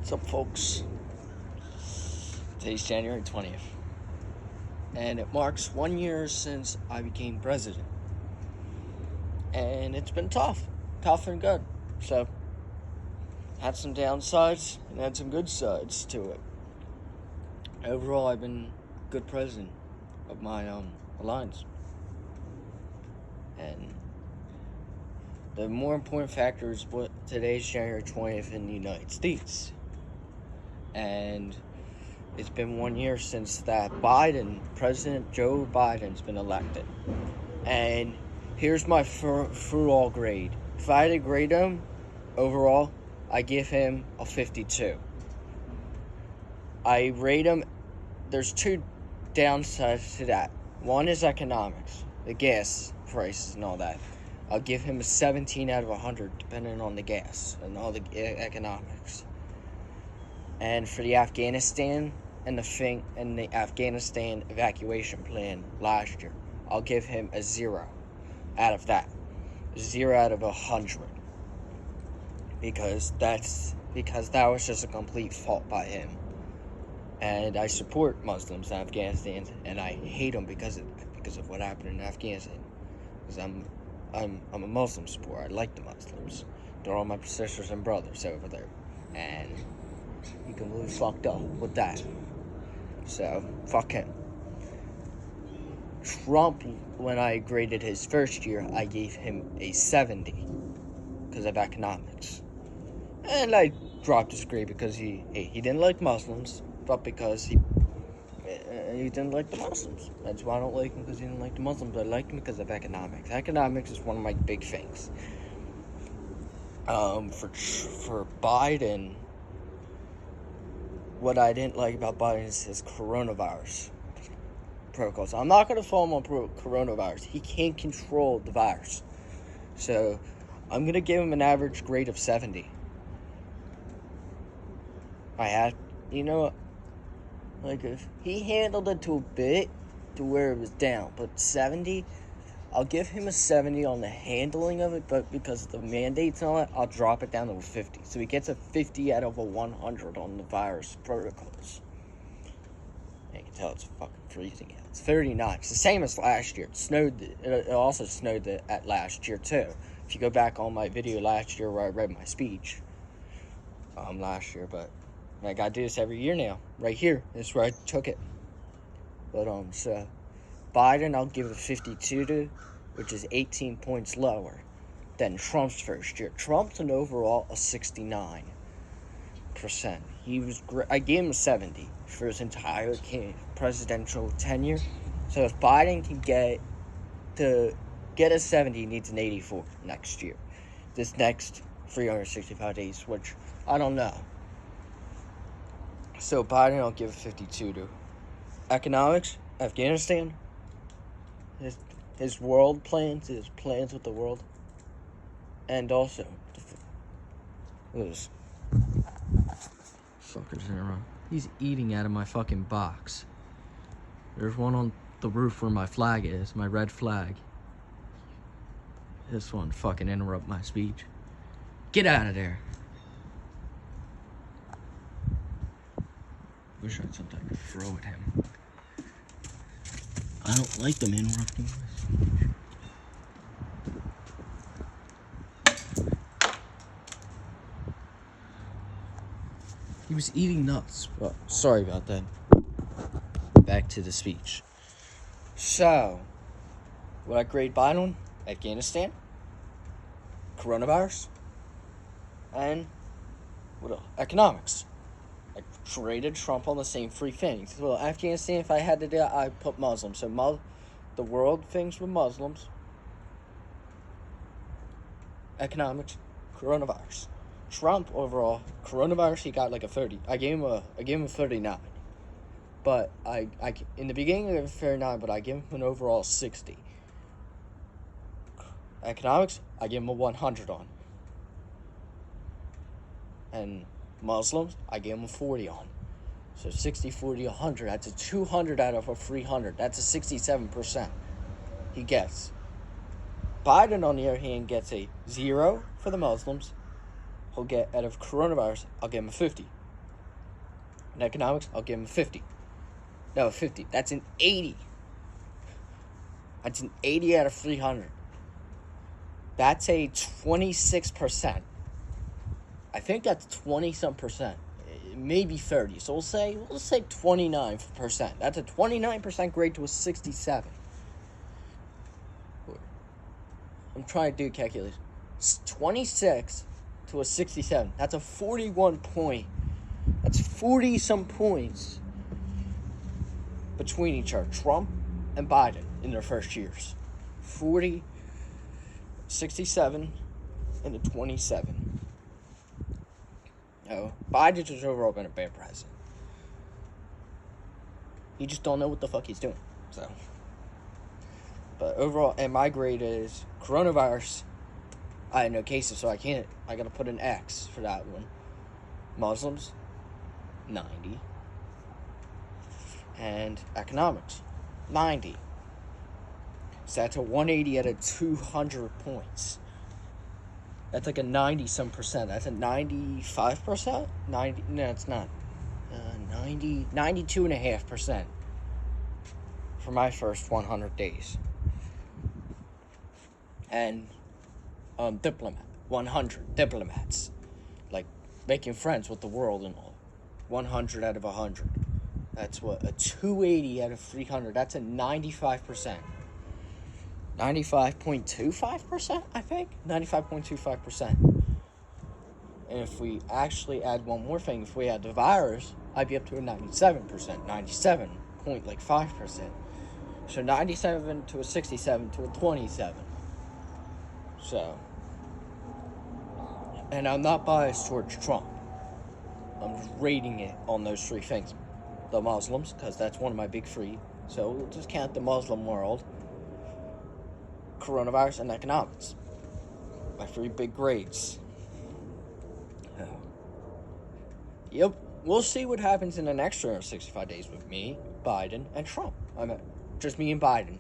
What's up, folks? Today's January 20th, and it marks 1 year since I became president. And it's been tough and good. So, had some downsides and had some good sides to it. Overall, I've been a good president of my alliance. And the more important factor is what today's January 20th in the United States. And it's been 1 year since that President Joe Biden's been elected. And here's my for-all grade. If I had to grade him overall, I give him a 52. I rate him, there's two downsides to that. One is economics, the gas prices and all that. I'll give him a 17 out of 100, depending on the gas and all the economics. And for the Afghanistan and the Afghanistan evacuation plan last year, I'll give him a 0 out of that. 0 out of 100. Because that was just a complete fault by him. And I support Muslims in Afghanistan, and I hate them because of what happened in Afghanistan. Because I'm a Muslim supporter. I like the Muslims. They're all my sisters and brothers over there. And he completely fucked up with that. So, fuck him. Trump, when I graded his first year, I gave him a 70 because of economics. And I dropped his grade because he didn't like Muslims, but because he didn't like the Muslims. That's why I don't like him, because he didn't like the Muslims. I liked him because of economics. Economics is one of my big things. For Biden, what I didn't like about Biden is his coronavirus protocols. I'm not going to follow him on coronavirus. He can't control the virus. So, I'm going to give him an average grade of 70. If he handled it to a bit to where it was down, but 70, I'll give him a 70 on the handling of it, but because of the mandates and all that, I'll drop it down to a 50. So he gets a 50 out of a 100 on the virus protocols. You can tell it's fucking freezing out. It's 39. It's the same as last year. It also snowed at last year too. If you go back on my video last year where I read my speech, last year, but I gotta do this every year now. Right here. This is where I took it. But, so, Biden, I'll give a 52 to, which is 18 points lower than Trump's first year. Trump's an overall a 69%. He was great. I gave him a 70 for his entire presidential tenure. So if Biden can get a 70, he needs an 84 next year. This next 365 days, which I don't know. So Biden, I'll give a 52 to. Economics, Afghanistan, his world plans, his plans with the world, and also those fuckers in a row. He's eating out of my fucking box. There's one on the roof where my flag is, my red flag. This one fucking interrupt my speech. Get out of there. Wish I had something I could throw at him. I don't like them interrupting my speech. He was eating nuts. Well, sorry about that. Back to the speech. So, what I grade Biden on? Afghanistan, coronavirus, and what else? Economics. I graded Trump on the same three things. Well, Afghanistan, if I had to do it, I'd put Muslims. So the world things with Muslims, economics, coronavirus. Trump overall, coronavirus, he got like a 30. I gave him a 39. But I in the beginning I gave him a 39, but I gave him an overall 60. Economics, I give him a 100 on. And Muslims, I gave him a 40 on. So 60, 40, 100. That's a 200 out of a 300. That's a 67% he gets. Biden, on the other hand, gets a 0 for the Muslims. He'll get, out of coronavirus, I'll give him a 50. In economics, I'll give him 50. No, 50. That's an 80. That's an 80 out of 300. That's a 26%. I think that's 20-some percent. Maybe 30. So we'll say 29%. That's a 29% grade to a 67. I'm trying to do calculation. 26 to a 67. That's a 41 point. That's 40-some points between each other. Trump and Biden in their first years. 40, 67, and a 27. No, Biden's just overall been a bad president. He just don't know what the fuck he's doing. So, but overall, and my grade is coronavirus. I had no cases, so I gotta put an X for that one. Muslims, 90. And economics, 90. So that's a 180 out of 200 points. That's like a 90-some percent. That's a 95%? 90? No, it's not. 92.5% for my first 100 days. And 100 diplomats. Like, making friends with the world and all. 100 out of 100. That's what? A 280 out of 300. That's a 95%. 95.25%, I think? 95.25%. And if we actually add one more thing, if we add the virus, I'd be up to a 97%. 97.5%. So 97 to a 67 to a 27. So. And I'm not biased towards Trump. I'm just rating it on those three things. The Muslims, because that's one of my big three. So we'll just count the Muslim world. Coronavirus and economics. My three big grades. Yep. We'll see what happens in the next 365 days with me, Biden, and Trump. Just me and Biden.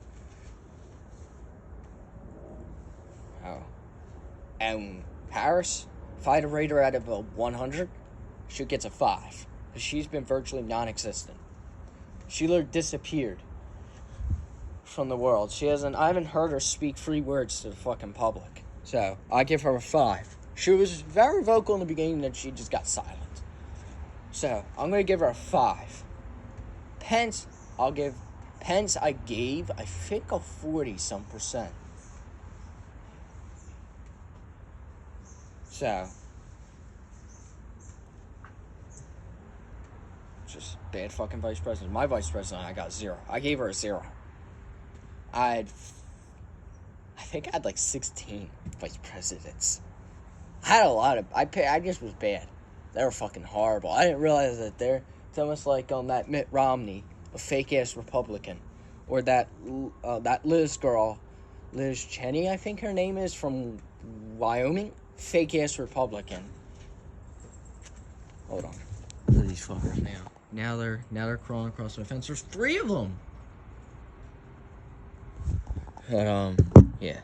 And Harris, if I had to rate her out of a 100, she gets a 5. Because she's been virtually non-existent. She literally disappeared from the world. I haven't heard her speak 3 words to the fucking public. So, I give her a 5. She was very vocal in the beginning, then she just got silent. So, I'm going to give her a 5. Pence, I gave, I think, a 40-some percent. So, just bad fucking vice president. My vice president, I got 0. I gave her a 0. I think I had like 16 vice presidents. I had a lot of, I just was bad. They were fucking horrible. I didn't realize that it's almost like that Mitt Romney, a fake ass Republican, or that Liz girl, Liz Cheney, I think her name is, from Wyoming, fake ass Republican. Hold on, look at these fuckers now. Now they're crawling across the fence. There's 3 of them. But, yeah.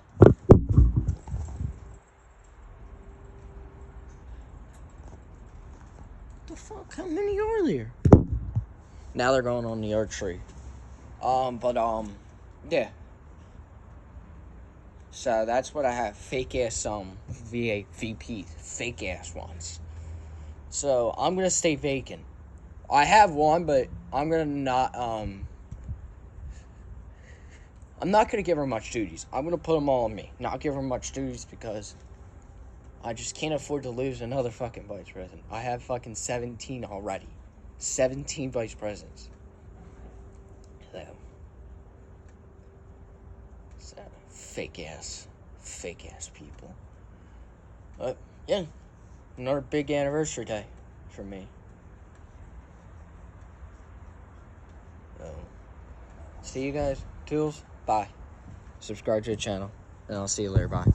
The fuck? How many are there? Now they're going on the archery. Yeah. So that's what I have. Fake ass, VP. Fake ass ones. So I'm gonna stay vacant. I have one, but I'm gonna not, I'm not going to give her much duties. I'm going to put them all on me. Not give her much duties because I just can't afford to lose another fucking vice president. I have fucking 17 already. 17 vice presidents. So fake ass people. But, yeah. Another big anniversary day for me. So, see you guys. Toodles. Bye. Subscribe to the channel, and I'll see you later. Bye.